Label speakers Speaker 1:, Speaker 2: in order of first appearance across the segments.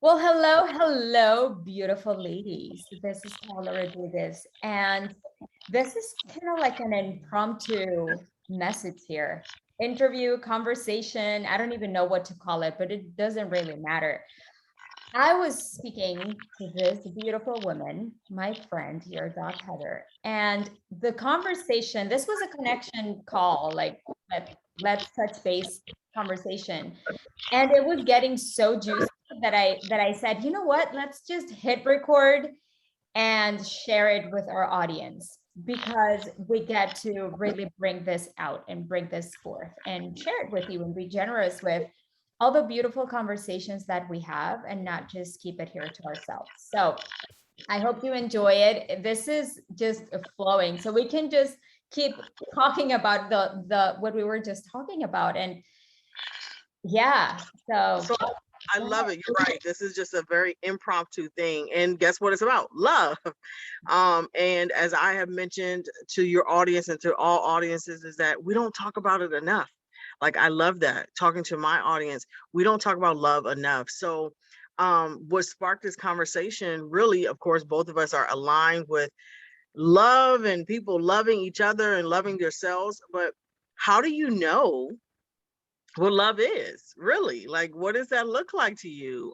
Speaker 1: Well, hello, beautiful ladies. This is Paula Rodriguez, and this is kind of like an impromptu message here. Interview, conversation. I don't even know what to call it, but it doesn't really matter. I was speaking to this beautiful woman, my friend here, Doc Heather, and the conversation, this was a connection call, like let's touch base conversation. And it was getting so juicy that I said, you know what, let's just hit record and share it with our audience because we get to really bring this out and bring this forth and share it with you and be generous with all the beautiful conversations that we have and not just keep it here to ourselves. So I hope you enjoy it. This is just flowing. So we can just keep talking about the what we were just talking about. And yeah, so
Speaker 2: So I love it. You're right. This is just a very impromptu thing. And guess what it's about? Love. And as I have mentioned to your audience and to all audiences, is that we don't talk about it enough. Like I love that. Talking to my audience, we don't talk about love enough. So what sparked this conversation, really, of course, both of us are aligned with love and people loving each other and loving themselves. But how do you know what love is really? Like, what does that look like to you?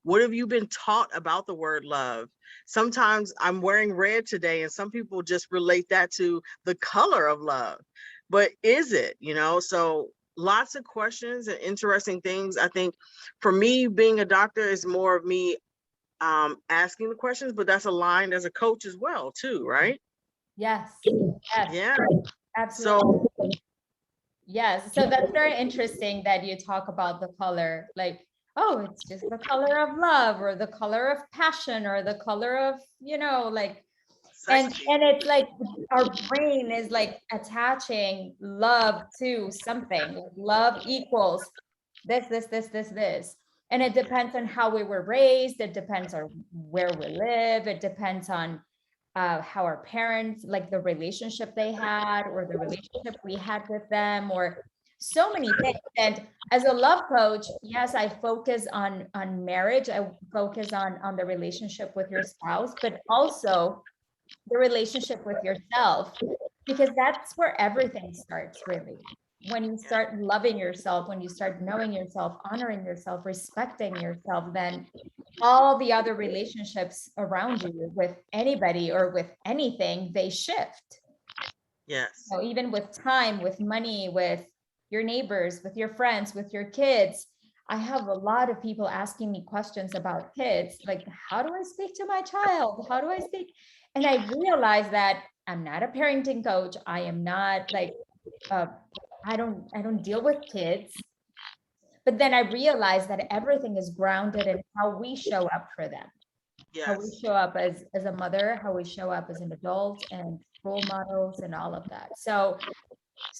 Speaker 2: What have you been taught about the word love? Sometimes I'm wearing red today and some people just relate that to the color of love, but is it, so lots of questions and interesting things. I think for me, being a doctor is more of me asking the questions, but that's aligned as a coach as well too, right?
Speaker 1: yes, yes,
Speaker 2: Yeah.
Speaker 1: absolutely.
Speaker 2: So
Speaker 1: Yes. So that's very interesting that you talk about the color, like, oh, it's just the color of love or the color of passion or the color of, like,
Speaker 2: sexy.
Speaker 1: and it's like our brain is like attaching love to something. Like love equals this. And it depends on how we were raised, it depends on where we live, it depends on how our parents, like the relationship they had or the relationship we had with them, or so many things. And as a love coach, yes, I focus on marriage, I focus on the relationship with your spouse, but also the relationship with yourself, because that's where everything starts, really. When you start loving yourself, when you start knowing yourself, honoring yourself, respecting yourself, then all the other relationships around you with anybody or with anything, they shift.
Speaker 2: Yes.
Speaker 1: So even with time, with money, with your neighbors, with your friends, with your kids. I have a lot of people asking me questions about kids, like, how do I speak to my child? How do I speak? And I realize that I'm not a parenting coach. I am not like, uh, I don't deal with kids. But then I realized that everything is grounded in how we show up for them, how we
Speaker 2: Yes.
Speaker 1: show up as a mother, how we show up as an adult and role models and all of that. So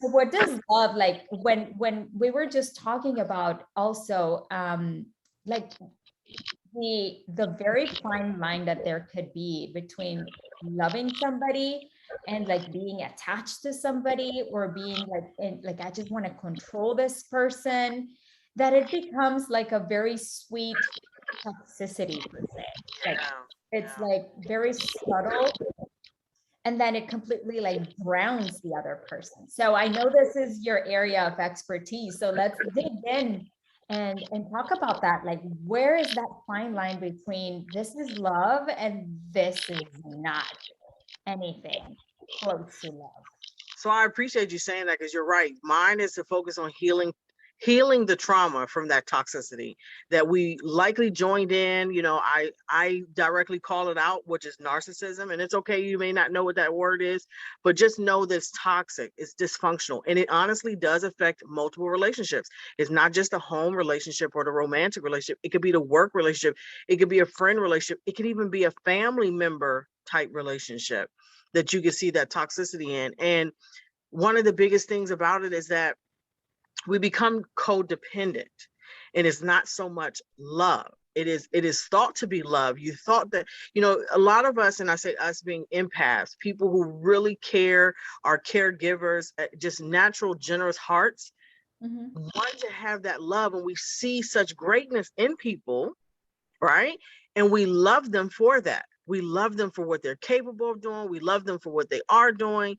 Speaker 1: what does love, like when we were just talking about also like the very fine line that there could be between loving somebody and like being attached to somebody, or being like like I just want to control this person, that it becomes like a very sweet toxicity per se. Like
Speaker 2: Yeah.
Speaker 1: it's
Speaker 2: Yeah.
Speaker 1: like very subtle, and then it completely like drowns the other person. So I know this is your area of expertise, so let's dig in and talk about that. Like, where is that fine line between this is love and this is not anything close to love?
Speaker 2: So I appreciate you saying that because you're right. Mine is to focus on healing the trauma from that toxicity that we likely joined in. I directly call it out, which is narcissism. And it's okay, you may not know what that word is, but just know that it's toxic, it's dysfunctional, and it honestly does affect multiple relationships. It's not just a home relationship or the romantic relationship. It could be the work relationship, it could be a friend relationship, it could even be a family member type relationship that you can see that toxicity in. And one of the biggest things about it is that we become codependent, and it's not so much love. It is thought to be love. You thought that, a lot of us, and I say us being empaths, people who really care, are caregivers, just natural generous hearts,
Speaker 1: Mhm.
Speaker 2: want to have that love, and we see such greatness in people, right? And we love them for that. We love them for what they're capable of doing. We love them for what they are doing.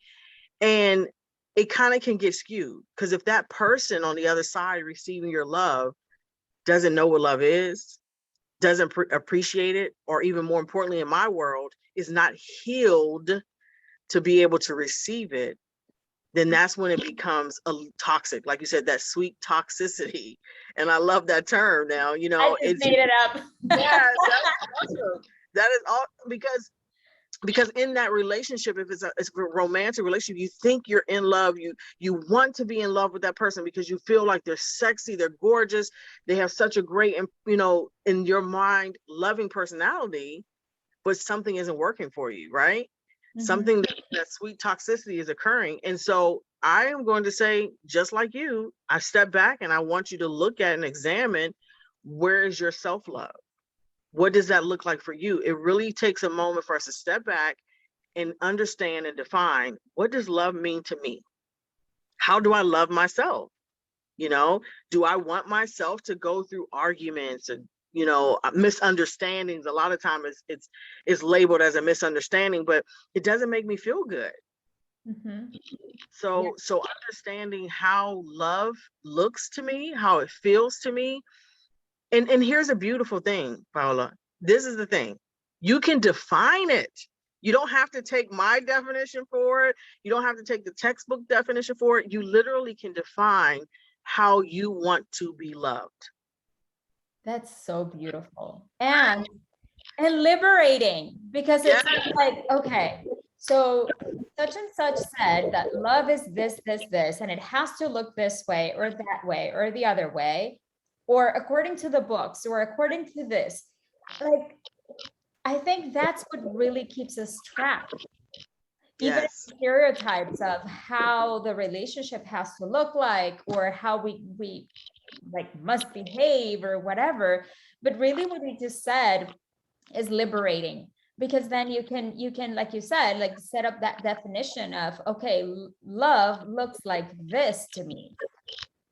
Speaker 2: And it kind of can get skewed because if that person on the other side receiving your love doesn't know what love is, doesn't appreciate it, or even more importantly, in my world, is not healed to be able to receive it, then that's when it becomes a toxic, like you said, that sweet toxicity. And I love that term now, you
Speaker 1: I
Speaker 2: know,
Speaker 1: just
Speaker 2: it's,
Speaker 1: made it up.
Speaker 2: yeah, that's awesome. That is all because in that relationship, if it's a romantic relationship, you think you're in love, you want to be in love with that person because you feel like they're sexy, they're gorgeous, they have such a great, you know, in your mind, loving personality, but something isn't working for you, right? Something that sweet toxicity is occurring. And so I am going to say, just like you, I step back and I want you to look at and examine, where is your self-love? What does that look like for you? It really takes a moment for us to step back and understand and define, what does love mean to me? How do I love myself? You know, do I want myself to go through arguments and, you know, misunderstandings? A lot of times it's labeled as a misunderstanding, but it doesn't make me feel good. So understanding how love looks to me, how it feels to me. And here's a beautiful thing, Paola. This is the thing. You can define it. You don't have to take my definition for it. You don't have to take the textbook definition for it. You literally can define how you want to be loved.
Speaker 1: That's so beautiful and liberating, because it's like, okay, so such and such said that love is this, this, this, and it has to look this way or that way or the other way, or according to the books or according to this. Like, I think that's what really keeps us trapped. Even stereotypes of how the relationship has to look like, or how we like must behave or whatever. But really what we just said is liberating, because then you can, like you said, like set up that definition of, okay, love looks like this to me.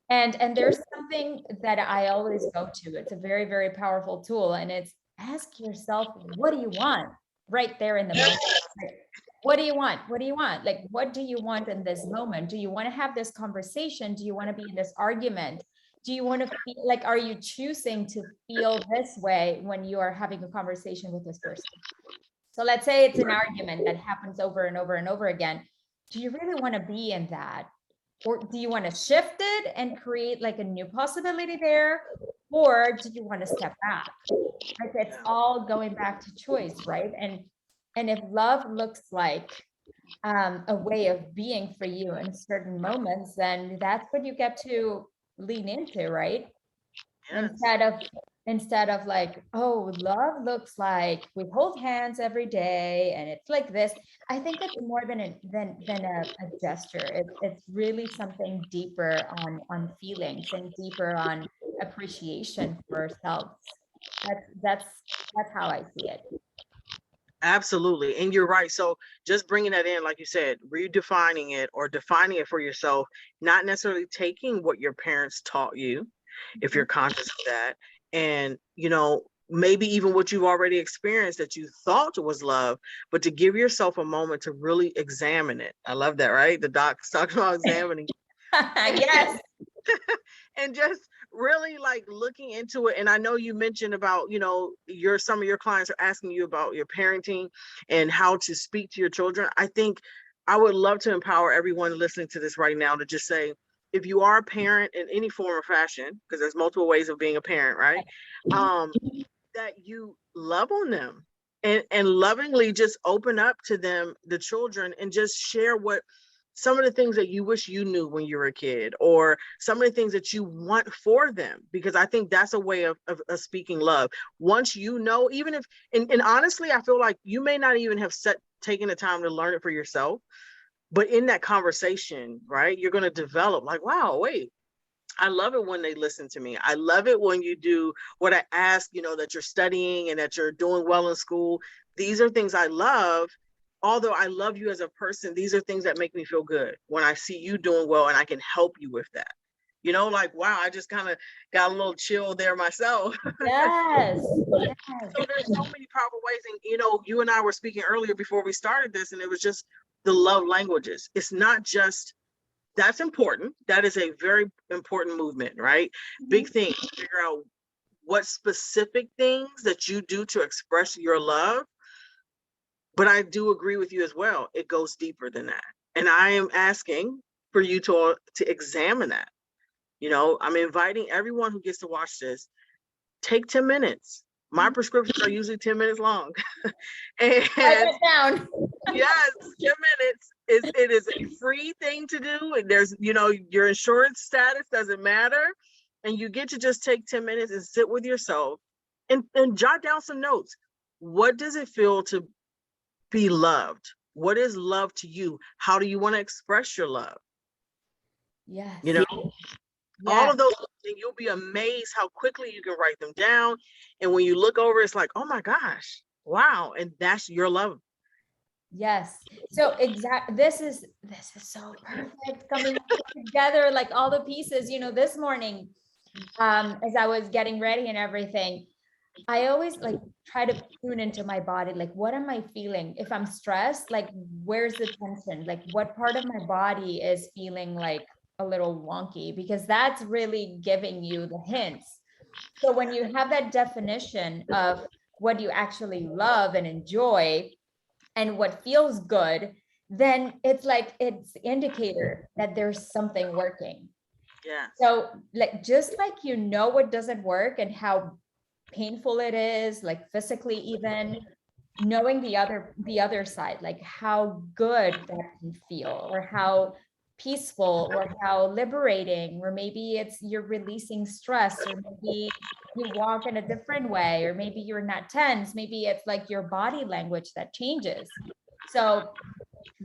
Speaker 1: And there's something that I always go to. It's a very, very powerful tool, and it's ask yourself, what do you want right there in the moment? Like, what do you want? What do you want? Like, what do you want in this moment? Do you want to have this conversation? Do you want to be in this argument? Do you want to feel like, are you choosing to feel this way when you are having a conversation with this person? So let's say it's an argument that happens over and over and over again. Do you really want to be in that? Or do you want to shift it and create like a new possibility there? Or do you want to step back? Like, it's all going back to choice, right? And if love looks like a way of being for you in certain moments, then that's what you get to lean into, right? Instead of like, oh, love looks like we hold hands every day and it's like this. I think it's more than a gesture. It's really something deeper on feelings and deeper on appreciation for ourselves. That's how I see it.
Speaker 2: Absolutely. And you're right. So just bringing that in, like you said, redefining it or defining it for yourself, not necessarily taking what your parents taught you, if you're conscious of that. And, you know, maybe even what you've already experienced that you thought was love, but to give yourself a moment to really examine it. I love that, right? The doc's talking about examining.
Speaker 1: Yes.
Speaker 2: And just really like looking into it. And I know you mentioned about, you know, some of your clients are asking you about your parenting and how to speak to your children. I think I would love to empower everyone listening to this right now to just say, if you are a parent in any form or fashion, because there's multiple ways of being a parent, right? That you love on them and lovingly just open up to them, the children, and just share what some of the things that you wish you knew when you were a kid, or some of the things that you want for them, because I think that's a way of speaking love. Once you know, even if, and honestly, I feel like you may not even have taken the time to learn it for yourself, but in that conversation, right, you're going to develop like, wow, wait, I love it when they listen to me. I love it when you do what I ask, you know, that you're studying and that you're doing well in school. These are things I love. Although I love you as a person, these are things that make me feel good when I see you doing well and I can help you with that. You know, like, wow, I just kind of got a little chill there myself.
Speaker 1: Yes. Yes.
Speaker 2: So there's so many powerful ways. And, you know, you and I were speaking earlier before we started this, and it was just the love languages. It's not just, that's important. That is a very important movement, right? Big thing, figure out what specific things that you do to express your love. But I do agree with you as well. It goes deeper than that. And I am asking for you to examine that. You know, I'm inviting everyone who gets to watch this, take 10 minutes. My prescriptions are usually 10 minutes long.
Speaker 1: Write
Speaker 2: And
Speaker 1: it down.
Speaker 2: yes, 10 minutes it is a free thing to do. And there's, you know, your insurance status doesn't matter. And you get to just take 10 minutes and sit with yourself and jot down some notes. What does it feel to be loved? What is love to you? How do you want to express your love?
Speaker 1: Yes.
Speaker 2: You know, all
Speaker 1: Yes.
Speaker 2: of those, and you'll be amazed how quickly you can write them down. And when you look over, it's like, oh my gosh, wow. And that's your love.
Speaker 1: Yes. So this is so perfect coming together, like all the pieces, you know, this morning, as I was getting ready and everything, I always like try to tune into my body. Like, what am I feeling? If I'm stressed, like, where's the tension? Like, what part of my body is feeling like a little wonky? Because that's really giving you the hints. So when you have that definition of what you actually love and enjoy and what feels good, then it's like it's indicator that there's something working.
Speaker 2: Yeah.
Speaker 1: So like, just like, you know, what doesn't work and how painful it is, like physically, even knowing the other side, like how good that can feel, or how peaceful, or how liberating, or maybe it's you're releasing stress, or maybe you walk in a different way, or maybe you're not tense, maybe it's like your body language that changes. So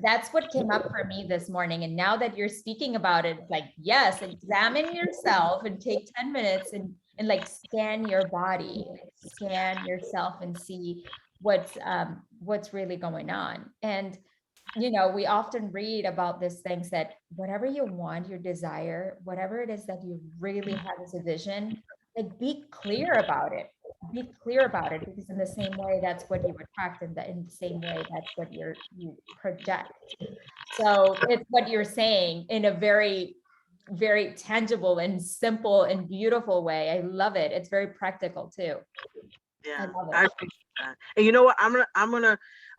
Speaker 1: that's what came up for me this morning. And now that you're speaking about it, like, yes, examine yourself and take 10 minutes and like scan your body, like scan yourself and see what's really going on. And you know, we often read about these things that whatever you want, your desire, whatever it is that you really have as a vision, like be clear about it. Be clear about it, because in the same way, that's what you attract, and in the same way, that's what you project. So it's what you're saying in a very, very tangible and simple and beautiful way. I love it. It's very practical too. I
Speaker 2: Yeah,
Speaker 1: love
Speaker 2: I
Speaker 1: it.
Speaker 2: appreciate that. And you know what?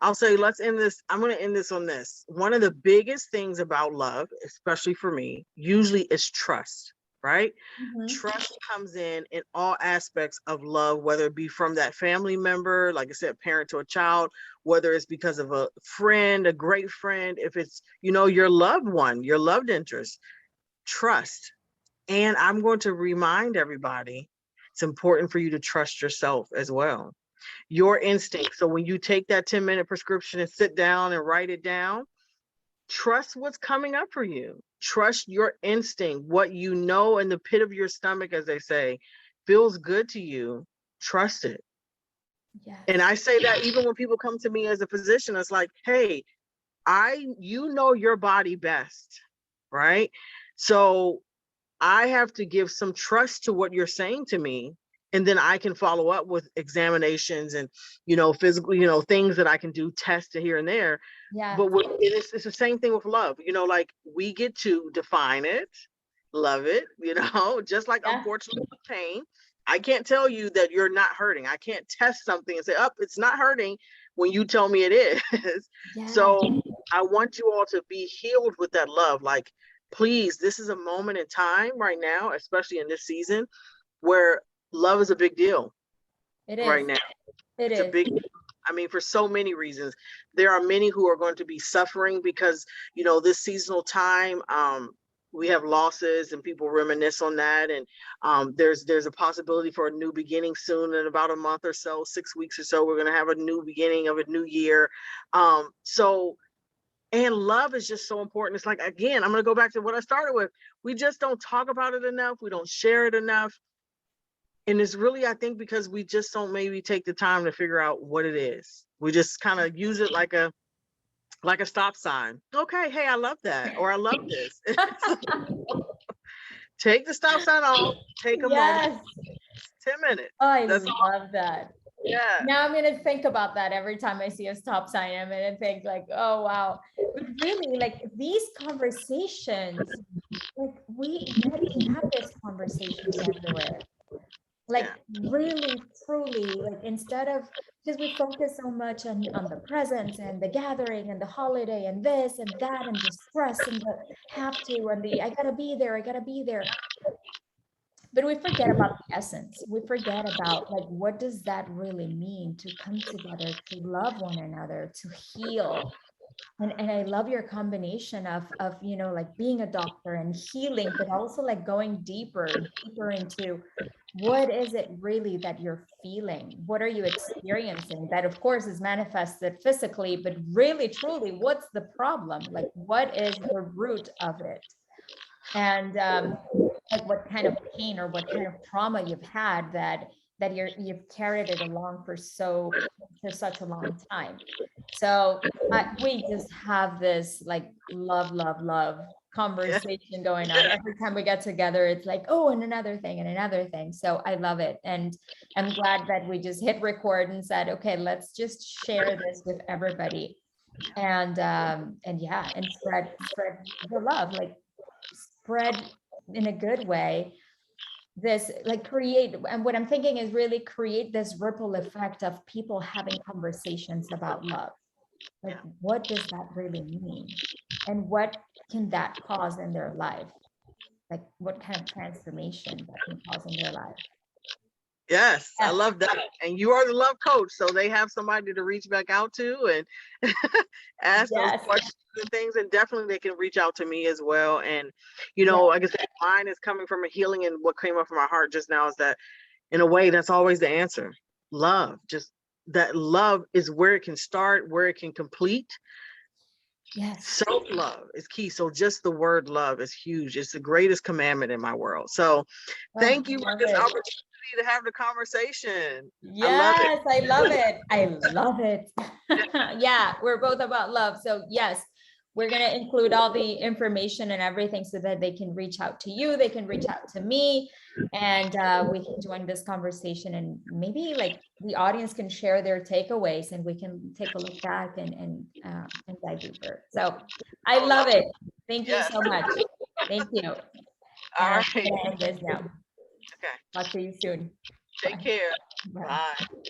Speaker 2: I'll say, let's end this. I'm gonna end this on this. One of the biggest things about love, especially for me, usually is trust, right?
Speaker 1: Mhm.
Speaker 2: Trust comes in all aspects of love, whether it be from that family member, like I said, parent to a child, whether it's because of a friend, a great friend, if it's, you know, your loved one, your loved interest, trust. And I'm going to remind everybody, it's important for you to trust yourself as well. Your instinct. So when you take that 10-minute prescription and sit down and write it down, trust what's coming up for you. Trust your instinct, what you know in the pit of your stomach, as they say, feels good to you. Trust it.
Speaker 1: Yes.
Speaker 2: And I say that even when people come to me as a physician, it's like, hey, you know your body best, right? So I have to give some trust to what you're saying to me. And then I can follow up with examinations and, you know, physical, you know, things that I can do, tests to here and there.
Speaker 1: Yeah.
Speaker 2: But it's the same thing with love. You know, like we get to define it, love it, you know, just like
Speaker 1: Yeah.
Speaker 2: unfortunately with pain. I can't tell you that you're not hurting. I can't test something and say, oh, it's not hurting when you tell me it is.
Speaker 1: Yeah.
Speaker 2: So I want you all to be healed with that love. Like, please, this is a moment in time right now, especially in this season, where love is a big deal
Speaker 1: It
Speaker 2: right
Speaker 1: is.
Speaker 2: now.
Speaker 1: It
Speaker 2: It's a
Speaker 1: is.
Speaker 2: big, I mean, for so many reasons. There are many who are going to be suffering because, you know, this seasonal time, we have losses and people reminisce on that. And there's a possibility for a new beginning soon in about a month or so, 6 weeks or so. We're going to have a new beginning of a new year. And love is just so important. It's like, again, I'm going to go back to what I started with. We just don't talk about it enough. We don't share it enough. And it's really, I think, because we just don't maybe take the time to figure out what it is. We just kind of use it like a stop sign. Okay, hey, I love that, or I love this. Take the stop sign off, take a moment,
Speaker 1: Yes.
Speaker 2: 10 minutes.
Speaker 1: I
Speaker 2: That's all.
Speaker 1: love that.
Speaker 2: Yeah.
Speaker 1: Now I'm gonna think about that every time I see a stop sign. I'm gonna think like, oh wow. But really, like these conversations, like we get to have these conversations everywhere. Like really, truly, like instead of, because we focus so much on the presents and the gathering and the holiday and this and that and the stress and the have to and the I gotta be there, I gotta be there. But we forget about the essence. We forget about like what does that really mean to come together, to love one another, to heal. And I love your combination of you know, like being a doctor and healing, but also like going deeper into what is it really that you're feeling? What are you experiencing? That of course is manifested physically, but really truly, what's the problem? Like what is the root of it? And like what kind of pain or what kind of trauma you've had that you've carried it along for such a long time. So we just have this like love
Speaker 2: Yeah.
Speaker 1: conversation going on every time we get together. It's like, oh, and another thing and another thing. So I love it, and I'm glad that we just hit record and said, okay, let's just share this with everybody, and yeah, and spread the love, like spread in a good way this, like create, and what I'm thinking is really create this ripple effect of people having conversations about love. Like what does that really mean, and what can that cause in their life? Like what kind of transformation that can cause in their life?
Speaker 2: Yes, I
Speaker 1: Yeah.
Speaker 2: love that. And you are the love coach, so they have somebody to reach back out to and ask those
Speaker 1: Yes.
Speaker 2: questions and things. And definitely they can reach out to me as well. And,
Speaker 1: Yeah.
Speaker 2: like I said, mine is coming from a healing, and what came up from my heart just now is that in a way, that's always the answer. Love, just that love is where it can start, where it can complete.
Speaker 1: Yes.
Speaker 2: Self-love is key. So just the word love is huge. It's the greatest commandment in my world. So thank you for
Speaker 1: Love
Speaker 2: this
Speaker 1: it.
Speaker 2: opportunity to have the conversation. I love it.
Speaker 1: Yes, I love it. I love it. Yeah, we're both about love. So yes, we're going to include all the information and everything so that they can reach out to you, they can reach out to me, and we can join this conversation, and maybe like the audience can share their takeaways and we can take a look back and dive deeper. So I love it. Thank you
Speaker 2: Yes.
Speaker 1: so much. Thank you.
Speaker 2: All
Speaker 1: And
Speaker 2: right.
Speaker 1: I'm gonna end this now.
Speaker 2: Okay.
Speaker 1: Talk to you soon.
Speaker 2: Take
Speaker 1: Bye.
Speaker 2: care.
Speaker 1: Bye.
Speaker 2: Bye.